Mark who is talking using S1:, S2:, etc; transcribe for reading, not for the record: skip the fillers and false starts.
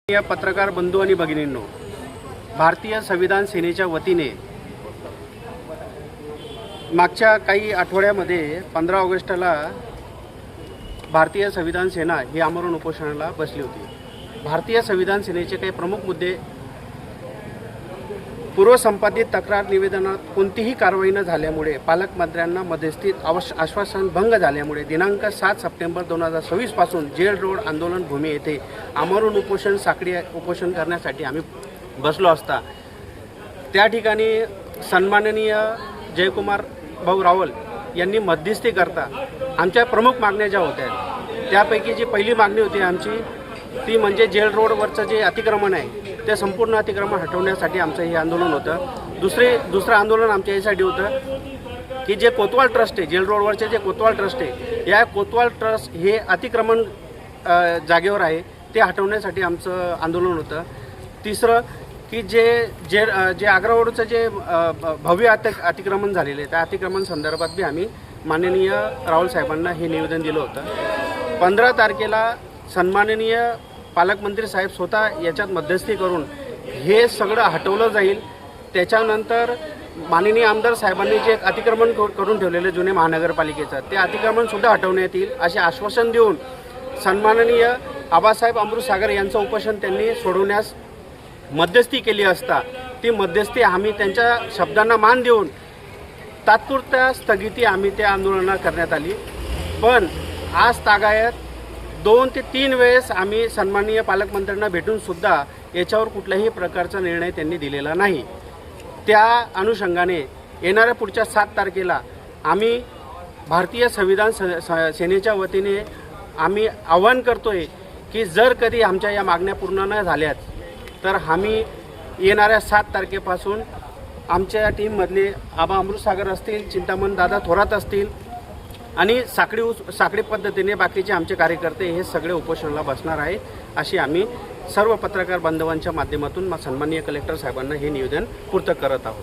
S1: या पत्रकार बंधू आणि भगिनींनो, भारतीय संविधान सेनेच्या वतीने मागच्या काही आठवड्यामध्ये 15 ऑगस्टला भारतीय संविधान सेना ही आमरण उपोषणाला बसली होती। भारतीय संविधान सेनेचे काही प्रमुख मुद्दे: पूर्वसंपादित तक्रार निवेदनात कोणतीही कारवाई न झाल्यामुळे पालकमंत्र्यांना मध्यस्थीत आश्वासन भंग झाल्यामुळे दिनांक 7 सप्टेंबर 2026 पासून जेल रोड आंदोलन भूमी येथे आमरण उपोषण साखळी उपोषण करण्यासाठी आम्ही बसलो असता त्या ठिकाणी सन्माननीय जयकुमार भाऊ रावल यांनी मध्यस्थी करता आमच्या प्रमुख मागण्या ज्या होत्या त्यापैकी जी पहिली मागणी होती आमची ती म्हणजे जेल रोडवरचं जे अतिक्रमण आहे ते संपूर्ण अतिक्रमण हटवण्यासाठी आमचं हे आंदोलन होतं। दुसरं आंदोलन आमच्या यासाठी होतं की जे कोतवाल ट्रस्ट आहे, जेल रोडवरचे जे कोतवाल ट्रस्ट आहे, या कोतवाल ट्रस्ट हे अतिक्रमण जागेवर आहे ते हटवण्यासाठी आमचं आंदोलन होतं। तिसरं की जे आग्रा रोडचं जे भव्य अतिक्रमण झालेलं आहे त्या अतिक्रमण संदर्भात बी आम्ही माननीय रावल साहेबांना हे निवेदन दिलं होतं। 15 तारखेला सन्माननीय पालकमंत्री साहेब स्वतः याच्यात मध्यस्थी करून हे सगळं हटवलं जाईल। त्याच्यानंतर माननीय आमदार साहेबांनी जे अतिक्रमण करून ठेवलेलं जुने महानगरपालिकेचं ते अतिक्रमणसुद्धा हटवण्यात येईल असे आश्वासन देऊन सन्माननीय आबासाहेब अमृतसागर यांचं उपोषण त्यांनी सोडवण्यास मध्यस्थी केली असता ती मध्यस्थी आम्ही त्यांच्या शब्दांना मान देऊन तात्पुरत्या स्थगिती आम्ही त्या आंदोलनाला करण्यात आली। पण आज तागायत 2 ते 3 वेळेस आम्ही सन्माननीय पालकमंत्र्यांना भेटून सुद्धा याच्यावर कुठल्याही प्रकारचा निर्णय त्यांनी दिलेला नाही। त्या अनुषंगाने येणाऱ्या पुढच्या 7 तारखेला आम्ही भारतीय संविधान सेनेच्या वतीने आम्ही आवाहन करतोय की जर कधी आमच्या या मागण्या पूर्ण न झाल्यात तर आम्ही येणाऱ्या 7 तारखेपासून आमच्या टीममधले आबा अमृतसागर असतील, चिंतामण दादा थोरात असतील आणि साखळी पद्धतीने बाकीचे आमचे कार्यकर्ते हे सगळे उपोषणाला बसणार आहे अशी आम्ही सर्व पत्रकार बांधवांच्या माध्यमातून सन्माननीय कलेक्टर साहेबांना हे निवेदन पूर्त करत आहोत।